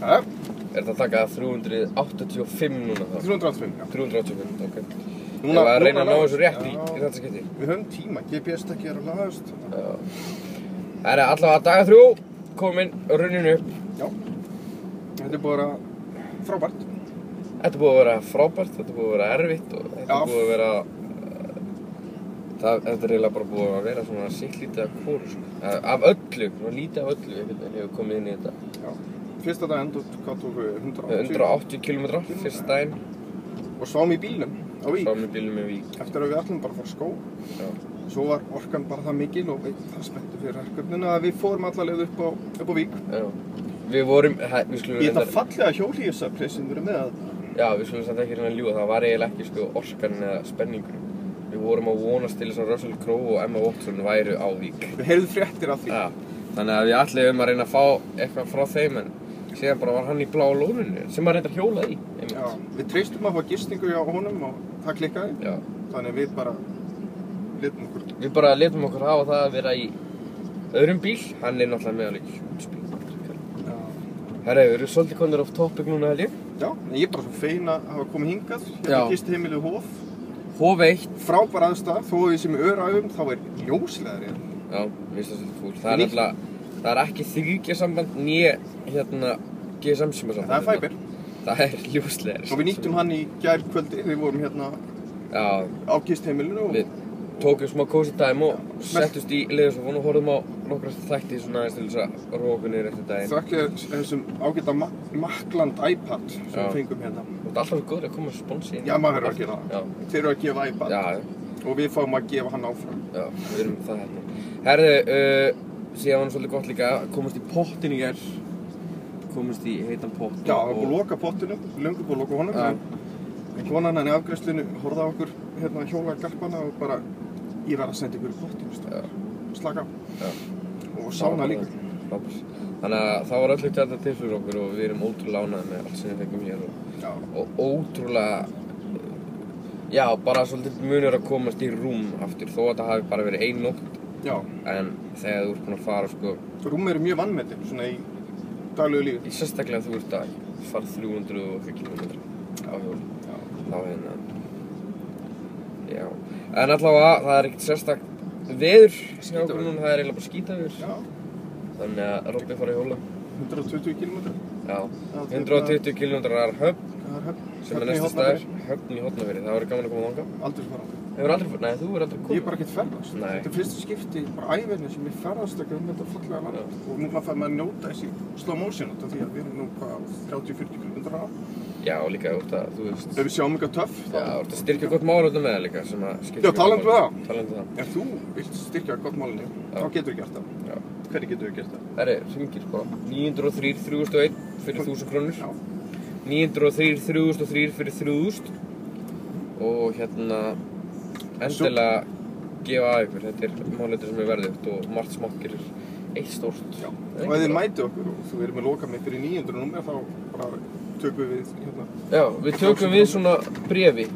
Já. Það að taka 385 núna þá? 385, já. 385, ok. Núna, Ef að reyna að ná þessu rétt í já, þetta skipti. Við höfum tíma, GPS-tæki að laðast. Já. Það er allavega daga 3, komin og runnin upp. Já. Þetta er búið að vera frábært. Þetta er búið að vera frábært, þetta er búið að vera erfitt og þetta er búið að vera... Þetta er eiginlega bara búið að vera svona sitt lítið af hvoru, sko. Af öllu, svona lítið af öllu hefur komið inn í þetta. Já. Fyrsta dag endur, hvað tók við? 180 km fyrsta daginn. Og sváum í bílnum á Vík. Sváum í bílnum í Vík. Eftir að við ætlum bara að fara skó. Já. Svo var orkan bara það mikil og við það spenntu fyrir verkefninu að við fórum alla leið upp á Vík. Já. Við vorum, við skulum Í þetta fallega hjólhýsafli sem við erum með að... Já, við skulum samt ekki reyna að ljúga, það var eiginlega ekki sko orkan eða spenningurinn. Við vorum að vonast til þess að Russell Crowe og Emma Watson væru á Vík. Við heyrðum fréttir af því. Já, þannig að við ætluðum að reyna að fá eitthvað frá þeim en síðan bara var hann í bláa lóninu sem að reynda að hjóla í. Einmitt. Já, við treystum að fá gistingu hjá honum og það klikkaði. Já. Þannig að við bara letum okkur hafa það að vera í öðrum bíl. Hann er náttúrulega með alveg hjútsbíl. Já. Herra, við erum svolítið konur off topic núna held ég. Já, en ég er bara svo fein að hafa komið hingað. Hérna gistiheimilið Hof. Hof 1. Frábær aðstæða, þó að við sem öræfum, þá er ljósleðar hérna. Já, mér finnst það svolítið fúl. Það er nefnilega, það er ekki 3G-samband né hérna GSM-samband. Það er fæber. Það er ljósleðar. Og við nýttum hann í gærkvöldi, við vorum hérna á gistiheimilinu og... Við tókum smá cozy time og settust í leiðarsofun og horfðum á nokkra þætti svona aðeins til þess að róa okkur niður eftir daginn. Þakklega þessum ágæta Makland iPad sem við fengum hérna. Þú ert alltaf góður að koma að sponsi inn. Já, maður verður að gera það. Þeir eru að gefa iPad. Já. Og við fáum að gefa hann áfram. Já, við erum það hérna. Herðu, síðan var hann svolítið gott líka, komast í pottin í gær. Komast í heitan pott. Já, það var búið að loka pottinu, löngu búið að loka honum. En konan hann í afgreiðslunni horfði á okkur hérna hjóla garpana og bara ég verð að senda ykkur í pottinu, slaka á. Og sána líka. Þannig að það var öllu þetta til fyrir okkur og við erum ótrúlega ánægðir með allt sem við fengum hér og ótrúlega, já, bara svolítið munur að komast í rúm aftur þó að það hafi bara verið ein nótt. Já. En þegar þú ert búinn að fara sko... Rúm eru mjög vannmetin, svona í daglegu lífi. Sérstaklega þú ert að fara 300 km á hjól. Þá hérna... Já. En allavega, það er ekkert sérstakt veður hjá okkur núna, það er eiginlega bara skítaveður. Já. Þannig að Robbi fara að hjóla. 120 km? Já. 120 km er Höfn. Sem er næsta staður. Höfn í Hornafirði. Það verður gaman að koma þangað. Aldrei fara þangað. Hefur aldrei farið? Nei, þú er aldrei komið. Ég er bara ekkert ferðast. Nei. Þetta er fyrsta skipti bara ævinni sem ég ferðast ekki þetta fallega land. Og núna fær maður að njóta þessi slow motion út af því að við erum nú hvað 30-40 km á. Já, líka út að, þú veist... Ef við sjáum eitthvað töff, þá... Já, út að styrkja gott mál út af með það líka, sem að skipta... Já, talandi það. Ef þú vilt styrkja gott málinu, þá getur við gert það. Já. Hvernig getur við gert það? Það er hringir bara. 903-3001 fyrir 1000 krónur. Já. 903-3003 fyrir 3000. Og hérna... Endilega gefa að ykkur. Þetta er málitur sem er verðugt og margt smokkir er eitt stórt. Já. Og ef þið mæti okkur og þú erum með lokamið fyrir 900 númer, þá bara... tökum við hérna. Já, við tökum við svona bréfi.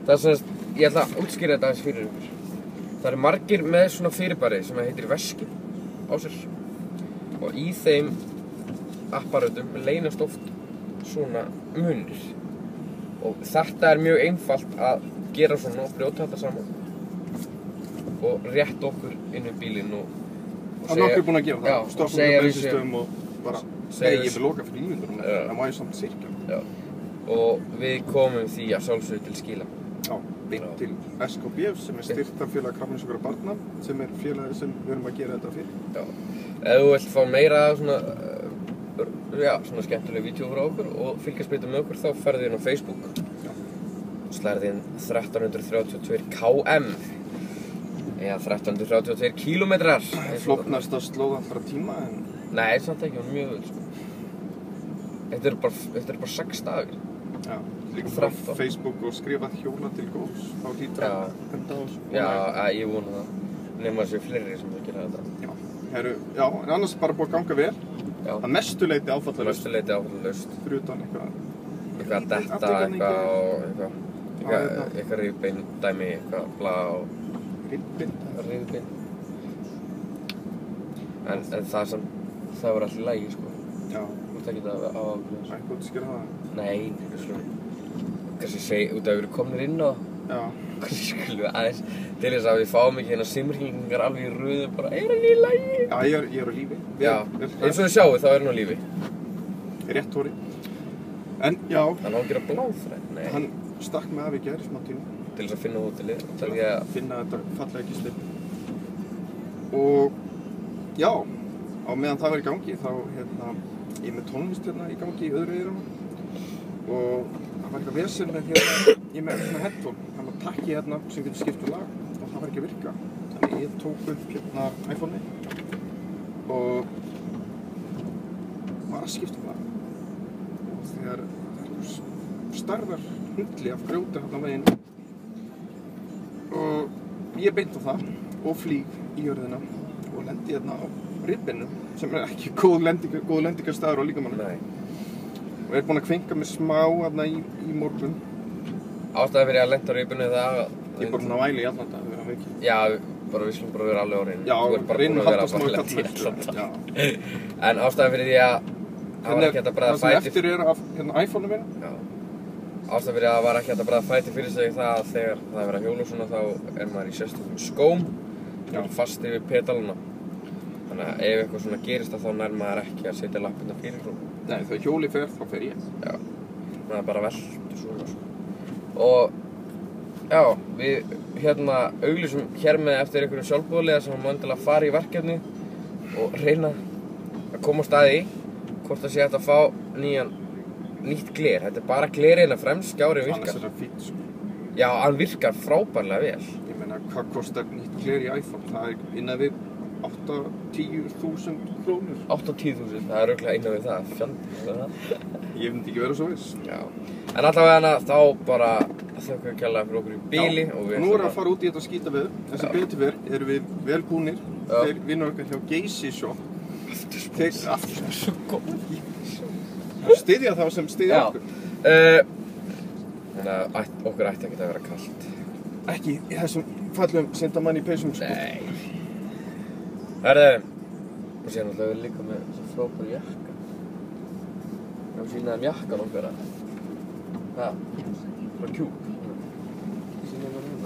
Það er svona, ég ætla að útskýra þetta aðeins fyrir ykkur. Það eru margir með svona fyrirbæri sem heitir veski á sér. Og í þeim apparötum leynast oft svona munir. Og þetta er mjög einfalt að gera svona og brjóta þetta saman. Og rétta okkur inn í bílinn og segja... Það er nokkur búin að gera það. Já, og segja við séum og bara... Nei, ég vil loka fyrir 900, það má ég samt sirkja. Já. Og við komum því að sjálfsögðu til skila. Já, beint til SKB sem er styrktarfélag krabbameinssjúkra barna, sem er félagið sem við erum að gera þetta fyrir. Já. Ef þú vilt fá meira svona, svona skemmtileg vídeó frá okkur og fylgjast betur með okkur, þá ferðu inn á Facebook. Já. Slærðu inn 1332 km. Eða 1332 kílómetrar. Flóknasta slóð allra tíma, en... Nei, samt ekki, hún er mjög vel, sko. Þetta er bara 6 dagar. Já, líka frá Facebook og skrifa hjóla til góðs, þá hlýtur að enda á þessu. Já, ég vona það. Nefnum að það séu fleiri sem það gera þetta. Já, já, en annars bara búið að ganga vel. Já. Að mestu leyti áfallalaust. Mestu leyti áfallalaust. Fyrir utan eitthvað að detta, eitthvað rifbein dæmi, eitthvað blá og... Rifbein. En það sem... Það var allt í lagi, sko. Já, þarft ekki að ákveða. Ekki útskýra það. Nei, kannski segja út að við erum komnir inn á. Já. Kannski skulum við aðeins til þess að við fáum ekki hérna simringingar alveg í röðu bara, er hann í lagi? Já, ég er á lífi. Já, eins og þið sjáu þá er hann á lífi. Rétt hóri. En já. Hann á að gera bláþræð, nei. Hann stakk mig af í gær smá tíma. Til þess að finna hótelið. Til að finna þetta fallega gisli. Og já, á meðan það var í gangi þá ég með tónlist hérna í gangi í öðru eyranu. Og það var eitthvað vesen með hérna, ég með svona headphone. Það var takki hérna sem getur skipt lag og það var ekki að virka. Þannig ég tók upp hérna iPhone-i og var að skipta lag. Og þegar starfar hundli af grjóti hérna meginn og ég beint á það og flýg í jörðina og lendi hérna á ribbinu sem ekki góð lendingarstaður á líkamannum. Nei. Og búinn að kvinka mig smá hérna í morgun. Ástæði fyrir að lenda á ribbinu það... Ég er búinn að væla í allan dag, vera mikið. Já, við slum bara vera alveg á reynu. Já, reynum að halda smá í kallmenn. En ástæði fyrir því að það var ekki hægt að bregða fæti... Það sem eftir er af iPhone-u mínu. Já. Ástæði fyrir að það var ekki hægt að bregða fæti fyrir sig það að þegar það er verið að hjóla og svona þá er maður í sérstökum skóm. Það er fast yfir pedaluna. Þannig að ef eitthvað svona gerist þá nær maður ekki að setja lappirna fyrir svona. Nei, þegar hjóli fer, þá fer ég. Já, það er bara veldur svona sko. Og já, við hérna auglýsum hér með eftir einhverjum sjálfboðaliða sem má endilega fara í verkefni og reyna að komast að því hvort það sé hægt að fá nýtt gler. Þetta er bara gler hérna fremst, skjárinn virkar. Annars er það fínt sko. Já, hann virkar frábærlega vel. Ég meina, hvað kostar nýtt gler í iPhone? Það er innan við 8-10.000 krónur. 8-10.000, það er örugglega innan við það, fjandi. Ég myndi ekki vera svo viss. Já, en allavega þá bara þökkum við kærlega fyrir okkur í bíli og við... Nú erum við að fara út í þetta skítaveður, en sem betur fer erum við vel búnir. Þeir vinnur okkar hjá Geysi Shop. Þeir svo góð. Styðja þá sem styðja okkur. Þannig að okkur ætti ekkert að vera kalt. Ekki í þessum fallum syndamann í peysum sko. Nei. Herðu, og síðan ætlaðum við líka með þessu frábæru jakka. Ég vil sýna þeim jakkan okkar að... Það, frá Cube.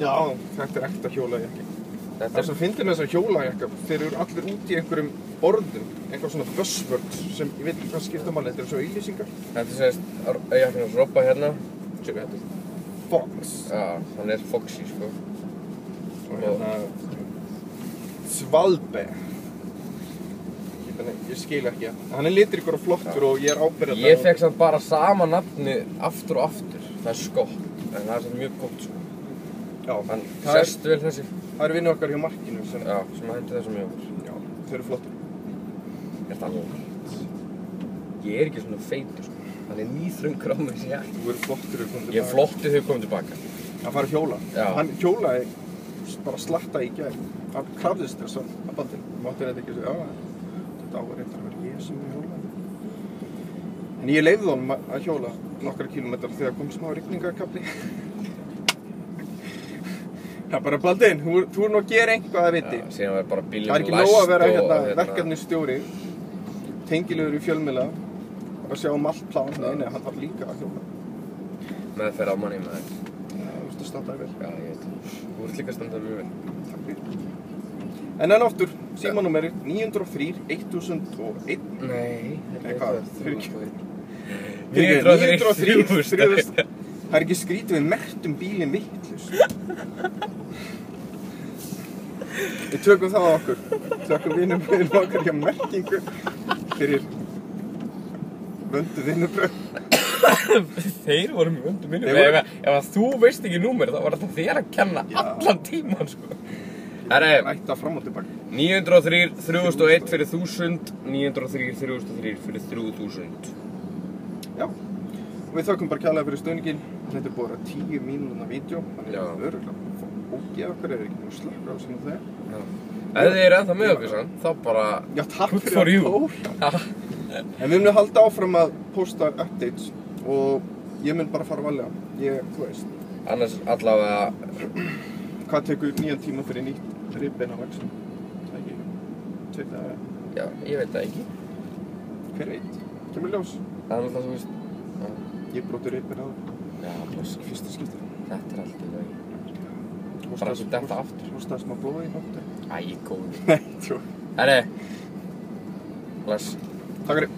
Já, þetta er ekta hjólajakki. Það er svo fyndið með þessa hjólajakka, þeir eru allir út í einhverjum orðum, einhver svona buzzwords sem ég veit ekki hvað skipta máli, þetta eru svo auglýsingar. Þetta er sérst jakkin hans Robba hérna. Sjöku þetta. Fox. Já, hann er Foxy sko. Og hérna... Svalbard. Ég skil ekki að. Hann er litrikur og flottur og ég er ábyrgð. Ég fekk samt bara sama nafni aftur og aftur. Það er Scott, en það er samt mjög gott sko. Já, hann sest vel þessi. Það eru vinnu okkar hjá markinu sem... Já, sem að hendi þessum mjög okkur. Já, þau eru flottur. Er það alveg? Ég er ekki svona feitur sko. Hann er nýþröngur á mig þessi jakk. Þú eru flottur þegar komið tilbaka. Ég er flottur þegar komið tilbaka. Hann fara að hjóla. Já. Hann hjólaði bara slatta í gær. Hann krafðist þess að bandinu. Máttir þetta ekki að segja, þetta á að reynda að vera ég sem hjólaði. En ég leyfði honum að hjóla nokkra kílómetrar þegar kom smá rigningarkafli. Það er bara Baldvin, þú er nú að gera einhvað að viti. Já, síðan var bara bílum læst og... Það er ekki nóg að vera hérna verkefnisstjóri, tengilegur í fjölmiðla og sjá allt plan. Nei, hann þarf líka að hjóla. Meðferð á manni með þér. Já, þú veist að standa þig vel. Já, ég veit. Þú ert líka að standa mjög vel. Takk fyrir. En enn aftur, símanúmerið 903 1001. Nei, hvað? 903 3000. Það er ekki skrítið við merktum bílinn vitlaust. Við tökum það á okkur. Tökum vinum okkar hjá merkingu fyrir vöndu vinnubröð. Þeir voru með vöndu vinnubröð. Ef þú veist ekki númer þá var þetta þér að kenna allan tíman sko. Það er ætta fram og tilbaka. 903 3001 fyrir 1000, 903 3003 fyrir 3000. Já. Og við þökkum bara kærlega fyrir stuðninginn. Þetta er búið að 10 mínúna vídeo. Þannig að örugglega ógeð okkar er ekki nú slakka á sem þegar. Ef þið eru ennþá með okkur sann, þá bara já, takk fyrir að pósta. En við munum halda áfram að posta updates og ég mun bara fara varlega. Þú veist. Annars allavega... Hvað tekur nýjan tíma fyrir nýtt ribbein að vaxa? Það er ekki... 2 dagar. Já, ég veit það ekki. Hver veit? kemur ljós. Það er náttúrulega, þú veist, Ég broti reypir á það. já, bless, Í fyrsta skipti. þetta er allt í lagi. Bara ekki detta aftur. Hóstaði smá blóði í nóttu. Æ, góð. Nei, tjók. Herri, bless. Takk fyrir.